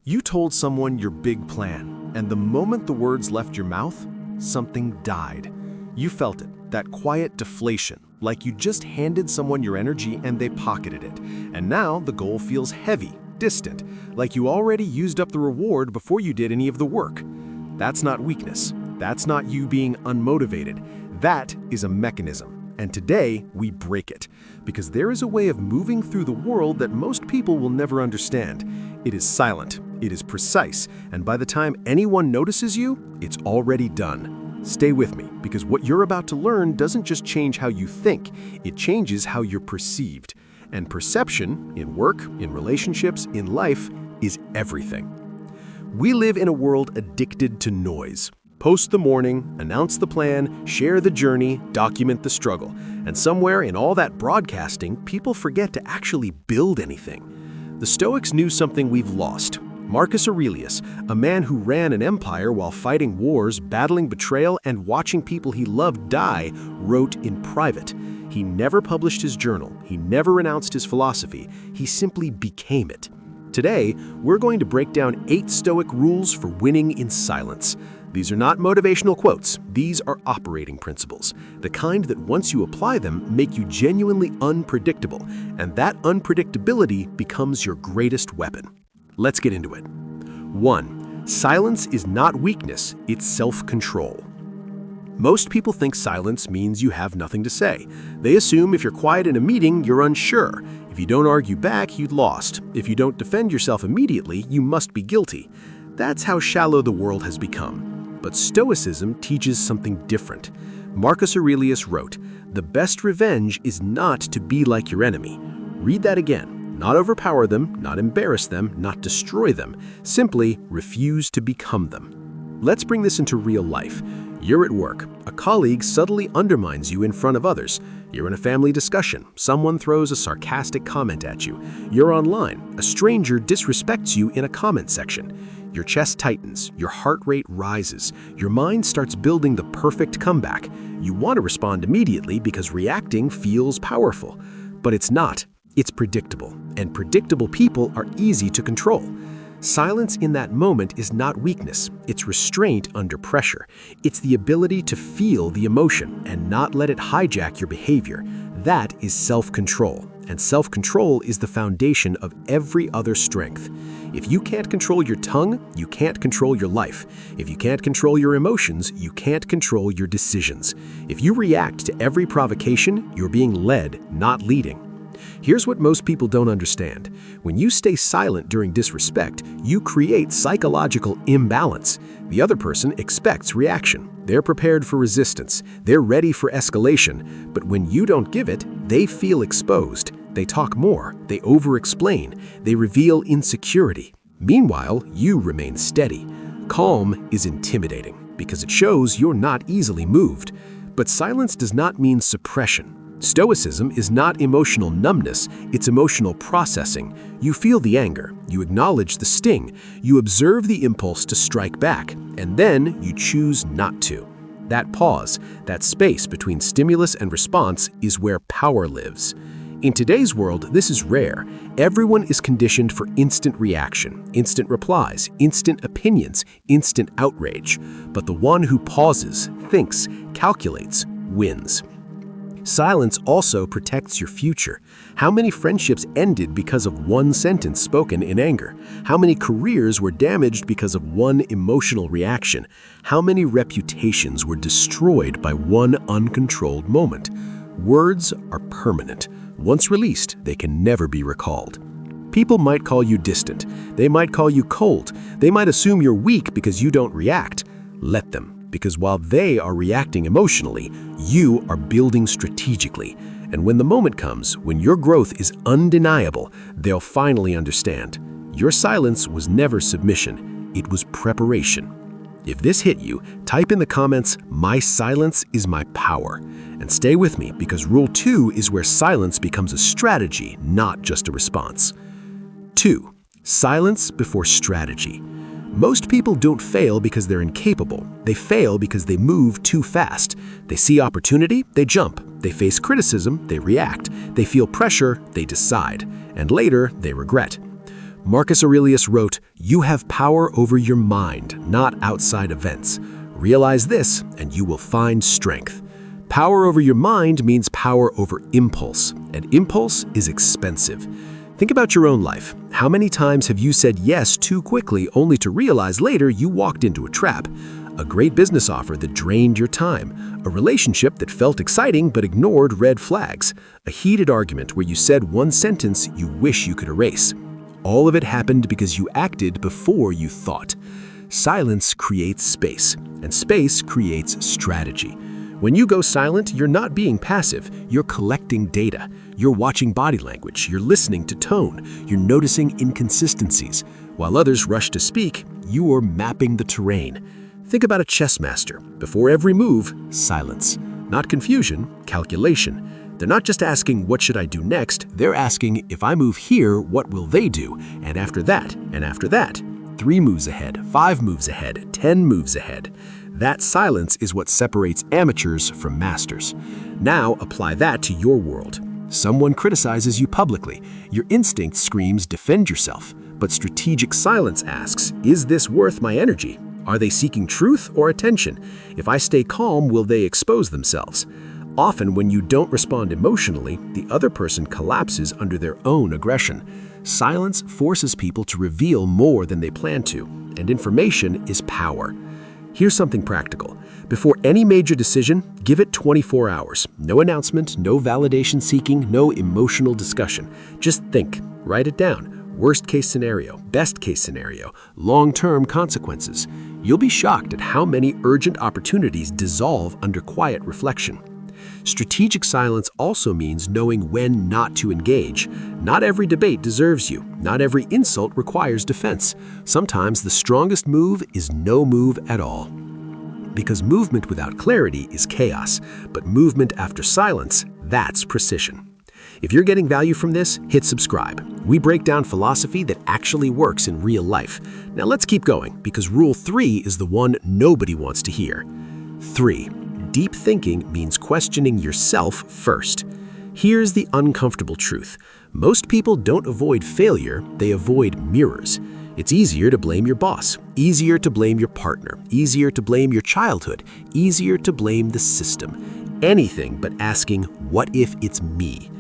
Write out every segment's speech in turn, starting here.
You told someone your big plan, and the moment the words left your mouth, something died. You felt it, that quiet deflation, like you just handed someone your energy and they pocketed it. And now the goal feels heavy, distant, like you already used up the reward before you did any of the work. That's not weakness. That's not you being unmotivated. That is a mechanism. And today, we break it, because there is a way of moving through the world that most people will never understand. It is silent, it is precise, and by the time anyone notices you, it's already done. Stay with me, because what you're about to learn doesn't just change how you think, it changes how you're perceived. And perception, in work, in relationships, in life, is everything. We live in a world addicted to noise. Post the morning, announce the plan, share the journey, document the struggle. And somewhere in all that broadcasting, people forget to actually build anything. The Stoics knew something we've lost. Marcus Aurelius, a man who ran an empire while fighting wars, battling betrayal, and watching people he loved die, wrote in private. He never published his journal. He never announced his philosophy. He simply became it. Today, we're going to break down 8 Stoic rules for winning in silence. These are not motivational quotes. These are operating principles, the kind that once you apply them, make you genuinely unpredictable, and that unpredictability becomes your greatest weapon. Let's get into it. 1. Silence is not weakness, it's self-control. Most people think silence means you have nothing to say. They assume if you're quiet in a meeting, you're unsure. If you don't argue back, you've lost. If you don't defend yourself immediately, you must be guilty. That's how shallow the world has become. But Stoicism teaches something different. Marcus Aurelius wrote, "The best revenge is not to be like your enemy." Read that again. Not overpower them, not embarrass them, not destroy them. Simply refuse to become them. Let's bring this into real life. You're at work. A colleague subtly undermines you in front of others. You're in a family discussion. Someone throws a sarcastic comment at you. You're online. A stranger disrespects you in a comment section. Your chest tightens. Your heart rate rises. Your mind starts building the perfect comeback. You want to respond immediately because reacting feels powerful. But it's not. It's predictable. And predictable people are easy to control. Silence in that moment is not weakness, it's restraint under pressure. It's the ability to feel the emotion and not let it hijack your behavior. That is self-control, and self-control is the foundation of every other strength. If you can't control your tongue, you can't control your life. If you can't control your emotions, you can't control your decisions. If you react to every provocation, you're being led, not leading. Here's what most people don't understand. When you stay silent during disrespect, you create psychological imbalance. The other person expects reaction. They're prepared for resistance. They're ready for escalation. But when you don't give it, they feel exposed. They talk more. They over-explain. They reveal insecurity. Meanwhile, you remain steady. Calm is intimidating because it shows you're not easily moved. But silence does not mean suppression. Stoicism is not emotional numbness, it's emotional processing. You feel the anger, you acknowledge the sting, you observe the impulse to strike back, and then you choose not to. That pause, that space between stimulus and response is where power lives. In today's world, this is rare. Everyone is conditioned for instant reaction, instant replies, instant opinions, instant outrage. But the one who pauses, thinks, calculates, wins. Silence also protects your future. How many friendships ended because of one sentence spoken in anger? How many careers were damaged because of one emotional reaction? How many reputations were destroyed by one uncontrolled moment? Words are permanent. Once released, they can never be recalled. People might call you distant. They might call you cold. They might assume you're weak because you don't react. Let them. Because while they are reacting emotionally, you are building strategically. And when the moment comes, when your growth is undeniable, they'll finally understand. Your silence was never submission, it was preparation. If this hit you, type in the comments, "My silence is my power." And stay with me, because Rule 2 is where silence becomes a strategy, not just a response. 2. Silence before strategy. Most people don't fail because they're incapable. They fail because they move too fast. They see opportunity, they jump. They face criticism, they react. They feel pressure, they decide. And later, they regret. Marcus Aurelius wrote, "You have power over your mind, not outside events. Realize this, and you will find strength." Power over your mind means power over impulse, and impulse is expensive. Think about your own life. How many times have you said yes too quickly only to realize later you walked into a trap? A great business offer that drained your time, a relationship that felt exciting but ignored red flags, a heated argument where you said one sentence you wish you could erase. All of it happened because you acted before you thought. Silence creates space, and space creates strategy. When you go silent, you're not being passive, you're collecting data. You're watching body language, you're listening to tone, you're noticing inconsistencies. While others rush to speak, you are mapping the terrain. Think about a chess master. Before every move, silence. Not confusion, calculation. They're not just asking, what should I do next? They're asking, if I move here, what will they do? And after that, and after that. 3 moves ahead, 5 moves ahead, 10 moves ahead. That silence is what separates amateurs from masters. Now apply that to your world. Someone criticizes you publicly. Your instinct screams, defend yourself. But strategic silence asks, is this worth my energy? Are they seeking truth or attention? If I stay calm, will they expose themselves? Often, when you don't respond emotionally, the other person collapses under their own aggression. Silence forces people to reveal more than they plan to, and information is power. Here's something practical. Before any major decision, give it 24 hours. No announcement, no validation seeking, no emotional discussion. Just think, write it down. Worst case scenario, best case scenario, long-term consequences. You'll be shocked at how many urgent opportunities dissolve under quiet reflection. Strategic silence also means knowing when not to engage. Not every debate deserves you. Not every insult requires defense. Sometimes the strongest move is no move at all. Because movement without clarity is chaos, but movement after silence, that's precision. If you're getting value from this, hit subscribe. We break down philosophy that actually works in real life. Now let's keep going, because rule 3 is the one nobody wants to hear. 3. Deep thinking means questioning yourself first. Here's the uncomfortable truth. Most people don't avoid failure, they avoid mirrors. It's easier to blame your boss, easier to blame your partner, easier to blame your childhood, easier to blame the system. Anything but asking, what if it's me?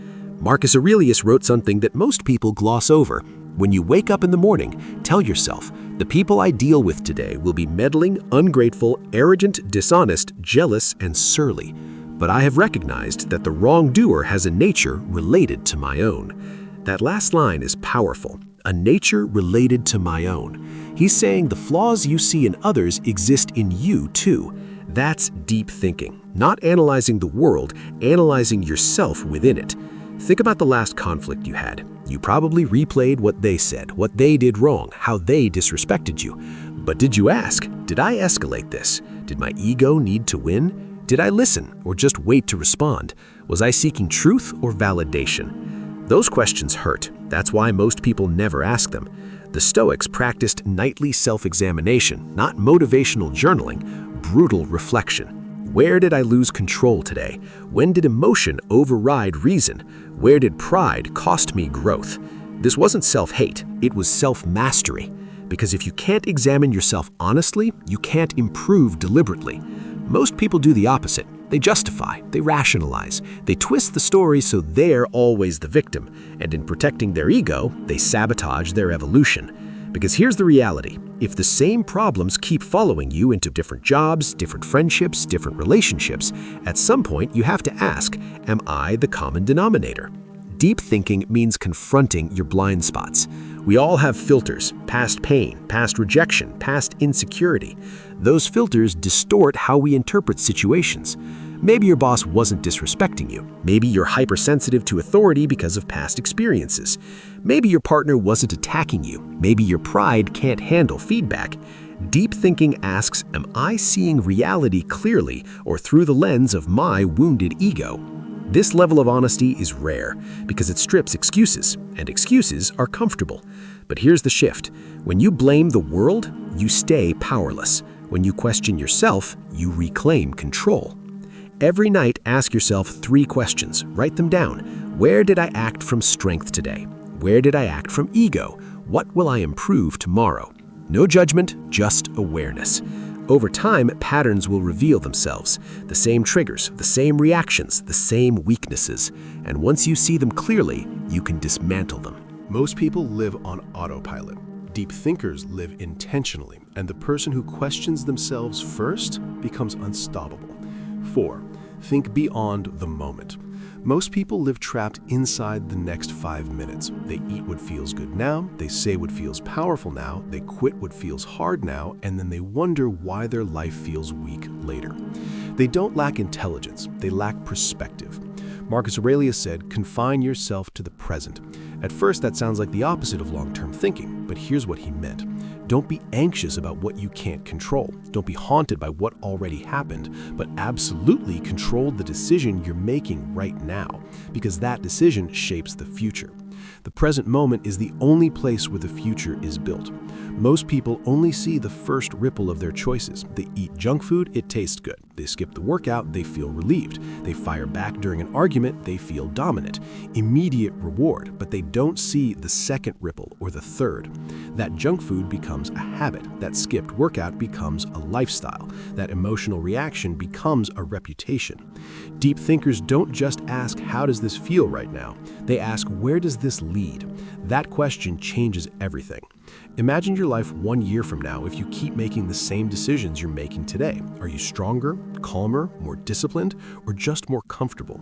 Marcus Aurelius wrote something that most people gloss over. When you wake up in the morning, tell yourself, the people I deal with today will be meddling, ungrateful, arrogant, dishonest, jealous, and surly. But I have recognized that the wrongdoer has a nature related to my own. That last line is powerful. A nature related to my own. He's saying the flaws you see in others exist in you too. That's deep thinking. Not analyzing the world, analyzing yourself within it. Think about the last conflict you had. You probably replayed what they said, what they did wrong, how they disrespected you. But did you ask, did I escalate this? Did my ego need to win? Did I listen or just wait to respond? Was I seeking truth or validation? Those questions hurt. That's why most people never ask them. The Stoics practiced nightly self-examination, not motivational journaling, brutal reflection. Where did I lose control today? When did emotion override reason? Where did pride cost me growth? This wasn't self-hate, it was self-mastery. Because if you can't examine yourself honestly, you can't improve deliberately. Most people do the opposite. They justify, they rationalize, they twist the story so they're always the victim. And in protecting their ego, they sabotage their evolution. Because here's the reality. If the same problems keep following you into different jobs, different friendships, different relationships, at some point you have to ask, am I the common denominator? Deep thinking means confronting your blind spots. We all have filters, past pain, past rejection, past insecurity. Those filters distort how we interpret situations. Maybe your boss wasn't disrespecting you. Maybe you're hypersensitive to authority because of past experiences. Maybe your partner wasn't attacking you. Maybe your pride can't handle feedback. Deep thinking asks, am I seeing reality clearly or through the lens of my wounded ego? This level of honesty is rare because it strips excuses, and excuses are comfortable. But here's the shift. When you blame the world, you stay powerless. When you question yourself, you reclaim control. Every night, ask yourself 3 questions. Write them down. Where did I act from strength today? Where did I act from ego? What will I improve tomorrow? No judgment, just awareness. Over time, patterns will reveal themselves. The same triggers, the same reactions, the same weaknesses. And once you see them clearly, you can dismantle them. Most people live on autopilot. Deep thinkers live intentionally, and the person who questions themselves first becomes unstoppable. 4. Think beyond the moment. Most people live trapped inside the next 5 minutes. They eat what feels good now, they say what feels powerful now, they quit what feels hard now, and then they wonder why their life feels weak later. They don't lack intelligence, they lack perspective. Marcus Aurelius said, "Confine yourself to the present." At first, that sounds like the opposite of long-term thinking, but here's what he meant. Don't be anxious about what you can't control. Don't be haunted by what already happened, but absolutely control the decision you're making right now, because that decision shapes the future. The present moment is the only place where the future is built. Most people only see the first ripple of their choices. They eat junk food, it tastes good. They skip the workout, they feel relieved. They fire back during an argument, they feel dominant. Immediate reward, but they don't see the second ripple or the third. That junk food becomes a habit. That skipped workout becomes a lifestyle. That emotional reaction becomes a reputation. Deep thinkers don't just ask, how does this feel right now? They ask, where does this lead? That question changes everything. Imagine your life 1 year from now if you keep making the same decisions you're making today. Are you stronger, calmer, more disciplined, or just more comfortable?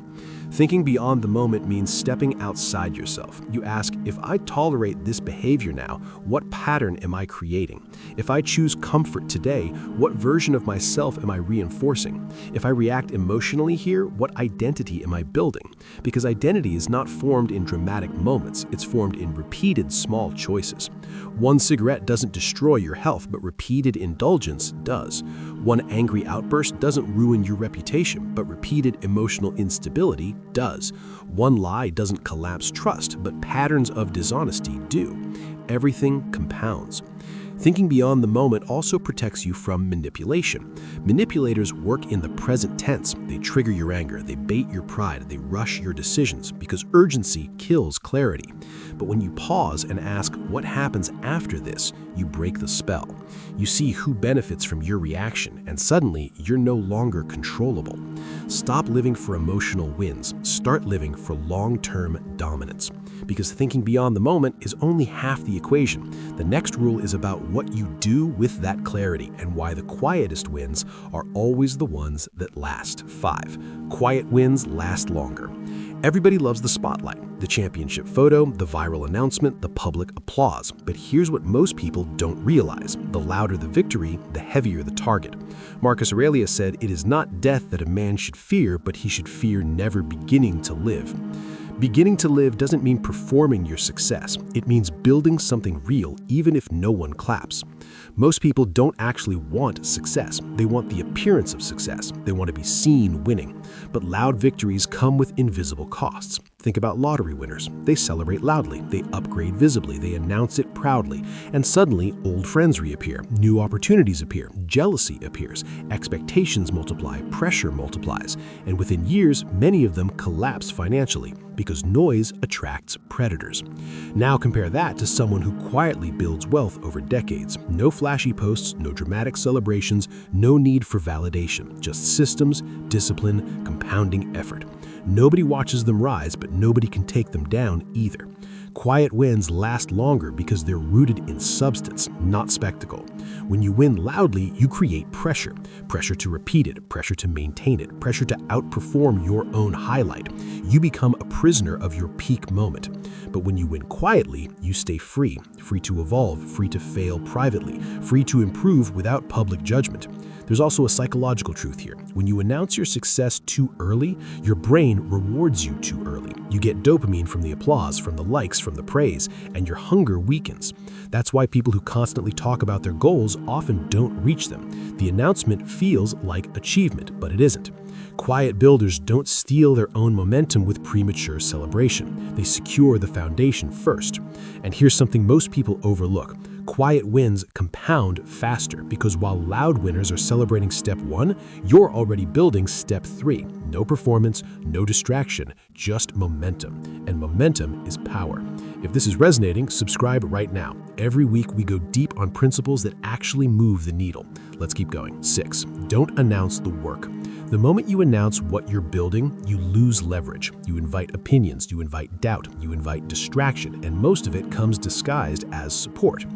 Thinking beyond the moment means stepping outside yourself. You ask, if I tolerate this behavior now, what pattern am I creating? If I choose comfort today, what version of myself am I reinforcing? If I react emotionally here, what identity am I building? Because identity is not formed in dramatic moments, it's formed in repeated small choices. One cigarette doesn't destroy your health, but repeated indulgence does. One angry outburst doesn't ruin your reputation, but repeated emotional instability does. One lie doesn't collapse trust, but patterns of dishonesty do. Everything compounds. Thinking beyond the moment also protects you from manipulation. Manipulators work in the present tense. They trigger your anger, they bait your pride, they rush your decisions, because urgency kills clarity. But when you pause and ask, what happens after this, you break the spell. You see who benefits from your reaction, and suddenly you're no longer controllable. Stop living for emotional wins. Start living for long-term dominance. Because thinking beyond the moment is only half the equation. The next rule is about what you do with that clarity and why the quietest wins are always the ones that last. 5. Quiet wins last longer. Everybody loves the spotlight, the championship photo, the viral announcement, the public applause. But here's what most people don't realize. The louder the victory, the heavier the target. Marcus Aurelius said, "It is not death that a man should fear, but he should fear never beginning to live." Beginning to live doesn't mean performing your success. It means building something real, even if no one claps. Most people don't actually want success. They want the appearance of success. They want to be seen winning. But loud victories come with invisible costs. Think about lottery winners. They celebrate loudly, they upgrade visibly, they announce it proudly, and suddenly old friends reappear, new opportunities appear, jealousy appears, expectations multiply, pressure multiplies, and within years, many of them collapse financially because noise attracts predators. Now compare that to someone who quietly builds wealth over decades. No flashy posts, no dramatic celebrations, no need for validation, just systems, discipline, compounding effort. Nobody watches them rise, but nobody can take them down either. Quiet wins last longer because they're rooted in substance, not spectacle. When you win loudly, you create pressure. Pressure to repeat it, pressure to maintain it, pressure to outperform your own highlight. You become a prisoner of your peak moment. But when you win quietly, you stay free, free to evolve, free to fail privately, free to improve without public judgment. There's also a psychological truth here. When you announce your success too early, your brain rewards you too early. You get dopamine from the applause, from the likes, from the praise, and your hunger weakens. That's why people who constantly talk about their goals often don't reach them. The announcement feels like achievement, but it isn't. Quiet builders don't steal their own momentum with premature celebration. They secure the foundation first. And here's something most people overlook. Quiet wins compound faster because while loud winners are celebrating step 1, you're already building step 3. No performance, no distraction, just momentum. And momentum is power. If this is resonating, subscribe right now. Every week we go deep on principles that actually move the needle. Let's keep going. 6. Don't announce the work. The moment you announce what you're building, you lose leverage. You invite opinions, you invite doubt, you invite distraction, and most of it comes disguised as support.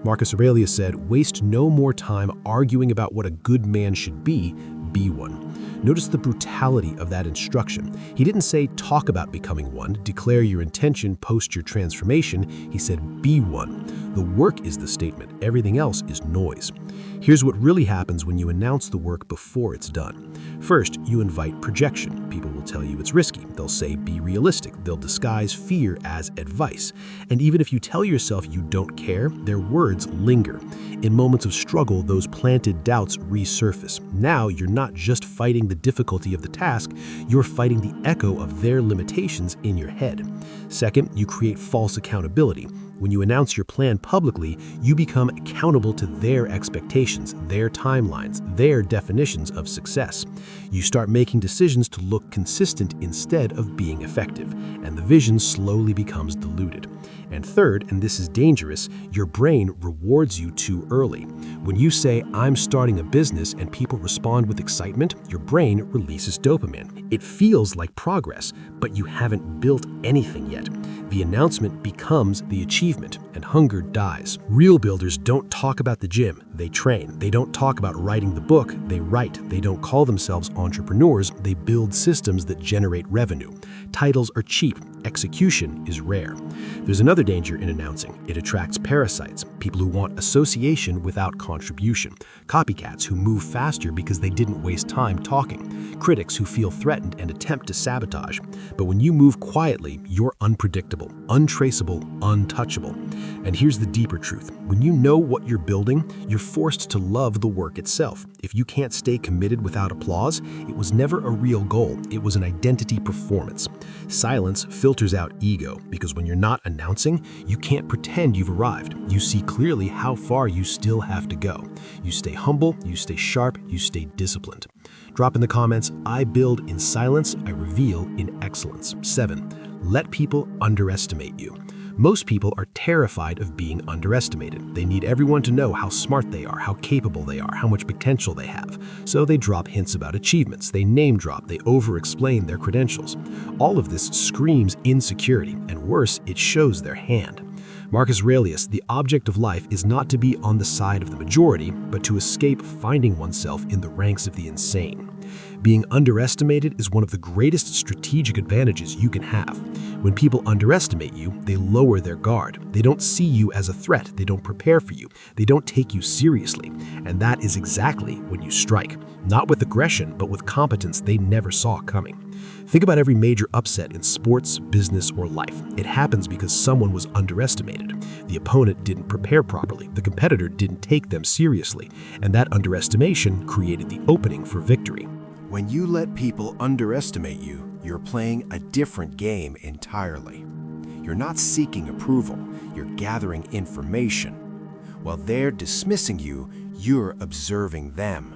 Marcus Aurelius said, "Waste no more time arguing about what a good man should be one." Notice the brutality of that instruction. He didn't say talk about becoming one, declare your intention, post your transformation. He said be one. The work is the statement. Everything else is noise. Here's what really happens when you announce the work before it's done. First, you invite projection. People will tell you it's risky. They'll say be realistic. They'll disguise fear as advice. And even if you tell yourself you don't care, their words linger. In moments of struggle, those planted doubts resurface. Now you're not just fighting the difficulty of the task, you're fighting the echo of their limitations in your head. Second, you create false accountability. When you announce your plan publicly, you become accountable to their expectations, their timelines, their definitions of success. You start making decisions to look consistent instead of being effective, and the vision slowly becomes diluted. And third, and this is dangerous, your brain rewards you too early. When you say, "I'm starting a business," and people respond with excitement, your brain releases dopamine. It feels like progress, but you haven't built anything yet. The announcement becomes the achievement, and hunger dies. Real builders don't talk about the gym, they train. They don't talk about writing the book, they write. They don't call themselves entrepreneurs, they build systems that generate revenue. Titles are cheap, execution is rare. There's another danger in announcing. It attracts parasites, people who want association without contribution, copycats who move faster because they didn't waste time talking, critics who feel threatened and attempt to sabotage. But when you move quietly, you're unpredictable, untraceable, untouchable. And here's the deeper truth. When you know what you're building, you're forced to love the work itself. If you can't stay committed without applause, it was never a real goal. It was an identity performance. Silence filters out ego, because when you're not announcing, you can't pretend you've arrived. You see clearly how far you still have to go. You stay humble, you stay sharp, you stay disciplined. Drop in the comments, "I build in silence, I reveal in excellence." 7. Let people underestimate you. Most people are terrified of being underestimated. They need everyone to know how smart they are, how capable they are, how much potential they have. So they drop hints about achievements, they name drop, they over-explain their credentials. All of this screams insecurity, and worse, it shows their hand. Marcus Aurelius, the object of life is not to be on the side of the majority, but to escape finding oneself in the ranks of the insane. Being underestimated is one of the greatest strategic advantages you can have. When people underestimate you, they lower their guard. They don't see you as a threat. They don't prepare for you. They don't take you seriously. And that is exactly when you strike. Not with aggression, but with competence they never saw coming. Think about every major upset in sports, business, or life. It happens because someone was underestimated. The opponent didn't prepare properly. The competitor didn't take them seriously. And that underestimation created the opening for victory. When you let people underestimate you, you're playing a different game entirely. You're not seeking approval, you're gathering information. While they're dismissing you, you're observing them.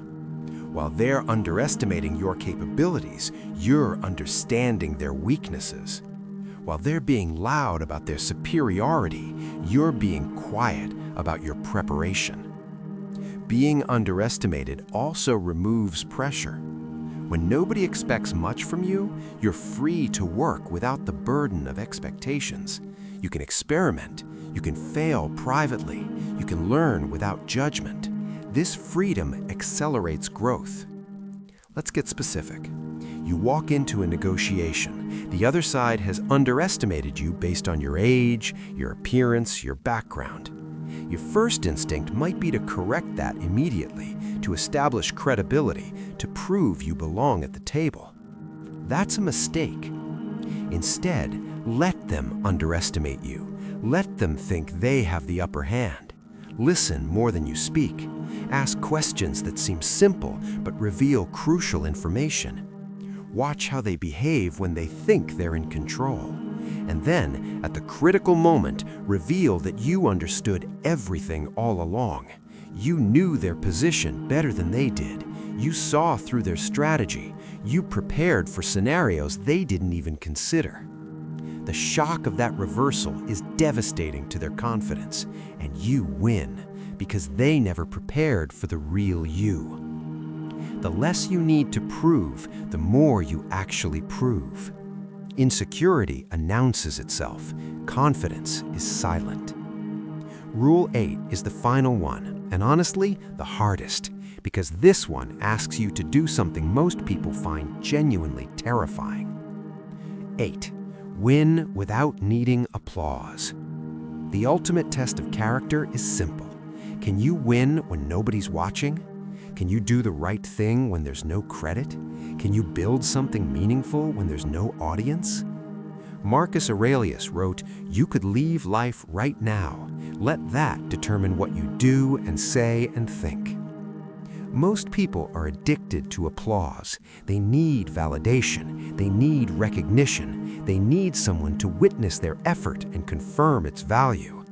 While they're underestimating your capabilities, you're understanding their weaknesses. While they're being loud about their superiority, you're being quiet about your preparation. Being underestimated also removes pressure. When nobody expects much from you, you're free to work without the burden of expectations. You can experiment, you can fail privately, you can learn without judgment. This freedom accelerates growth. Let's get specific. You walk into a negotiation. The other side has underestimated you based on your age, your appearance, your background. Your first instinct might be to correct that immediately, to establish credibility, to prove you belong at the table. That's a mistake. Instead, let them underestimate you. Let them think they have the upper hand. Listen more than you speak. Ask questions that seem simple but reveal crucial information. Watch how they behave when they think they're in control. And then, at the critical moment, reveal that you understood everything all along. You knew their position better than they did. You saw through their strategy. You prepared for scenarios they didn't even consider. The shock of that reversal is devastating to their confidence, and you win because they never prepared for the real you. The less you need to prove, the more you actually prove. Insecurity announces itself. Confidence is silent. Rule 8 is the final one, and honestly, the hardest, because this one asks you to do something most people find genuinely terrifying. 8. Win without needing applause. The ultimate test of character is simple. Can you win when nobody's watching? Can you do the right thing when there's no credit? Can you build something meaningful when there's no audience? Marcus Aurelius wrote, "You could leave life right now. Let that determine what you do and say and think." Most people are addicted to applause. They need validation. They need recognition. They need someone to witness their effort and confirm its value.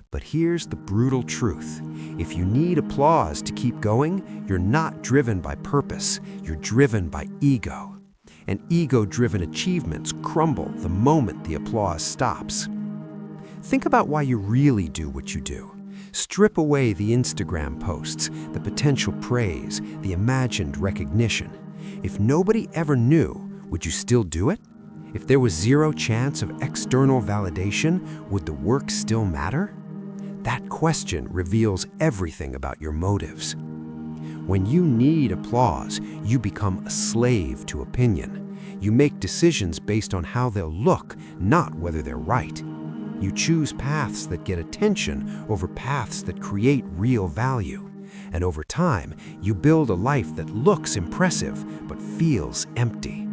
But here's the brutal truth. If you need applause to keep going, you're not driven by purpose. You're driven by ego. And ego-driven achievements crumble the moment the applause stops. Think about why you really do what you do. Strip away the Instagram posts, the potential praise, the imagined recognition. If nobody ever knew, would you still do it? If there was zero chance of external validation, would the work still matter? That question reveals everything about your motives. When you need applause, you become a slave to opinion. You make decisions based on how they'll look, not whether they're right. You choose paths that get attention over paths that create real value. And over time, you build a life that looks impressive but feels empty.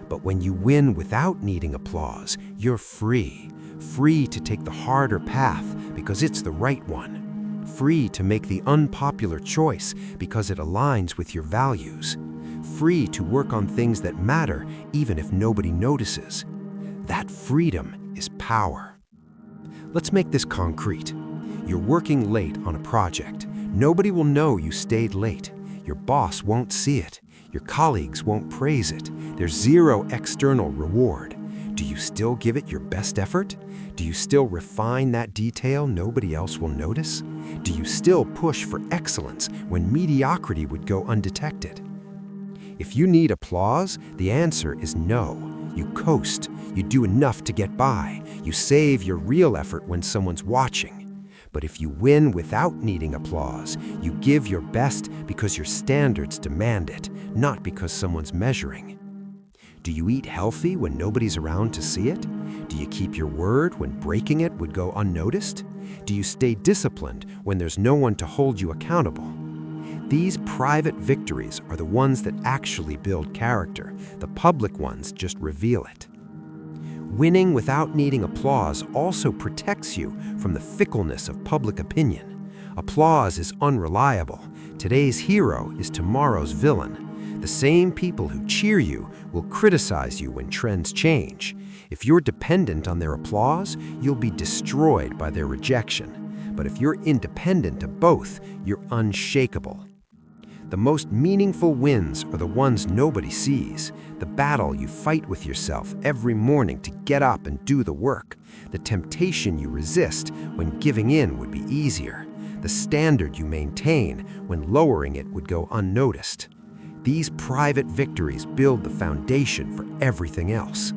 But when you win without needing applause, you're free. Free to take the harder path because it's the right one. Free to make the unpopular choice because it aligns with your values. Free to work on things that matter even if nobody notices. That freedom is power. Let's make this concrete. You're working late on a project. Nobody will know you stayed late. Your boss won't see it. Your colleagues won't praise it. There's zero external reward. Do you still give it your best effort? Do you still refine that detail nobody else will notice? Do you still push for excellence when mediocrity would go undetected? If you need applause, the answer is no. You coast. You do enough to get by. You save your real effort when someone's watching. But if you win without needing applause, you give your best because your standards demand it, not because someone's measuring. Do you eat healthy when nobody's around to see it? Do you keep your word when breaking it would go unnoticed? Do you stay disciplined when there's no one to hold you accountable? These private victories are the ones that actually build character. The public ones just reveal it. Winning without needing applause also protects you from the fickleness of public opinion. Applause is unreliable. Today's hero is tomorrow's villain. The same people who cheer you will criticize you when trends change. If you're dependent on their applause, you'll be destroyed by their rejection. But if you're independent of both, you're unshakable. The most meaningful wins are the ones nobody sees. The battle you fight with yourself every morning to get up and do the work. The temptation you resist when giving in would be easier. The standard you maintain when lowering it would go unnoticed. These private victories build the foundation for everything else.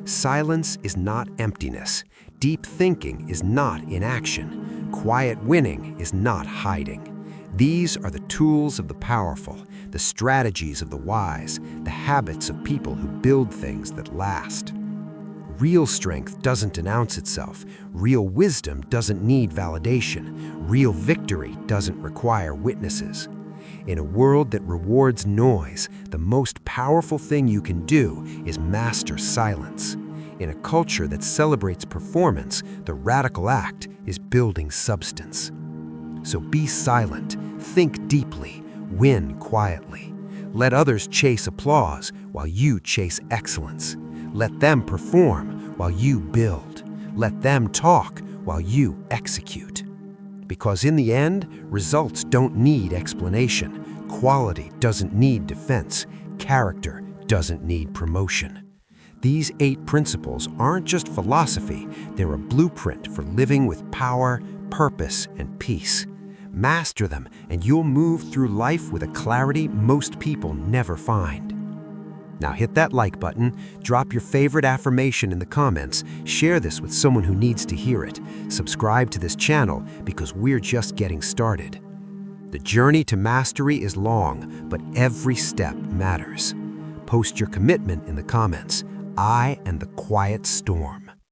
Silence is not emptiness. Deep thinking is not inaction. Quiet winning is not hiding. These are the tools of the powerful, the strategies of the wise, the habits of people who build things that last. Real strength doesn't announce itself. Real wisdom doesn't need validation. Real victory doesn't require witnesses. In a world that rewards noise, the most powerful thing you can do is master silence. In a culture that celebrates performance, the radical act is building substance. So be silent, think deeply, win quietly. Let others chase applause while you chase excellence. Let them perform while you build. Let them talk while you execute. Because in the end, results don't need explanation. Quality doesn't need defense. Character doesn't need promotion. These 8 principles aren't just philosophy, they're a blueprint for living with power, purpose, and peace. Master them, and you'll move through life with a clarity most people never find. Now hit that like button, drop your favorite affirmation in the comments, share this with someone who needs to hear it, subscribe to this channel because we're just getting started. The journey to mastery is long, but every step matters. Post your commitment in the comments. I and the quiet storm.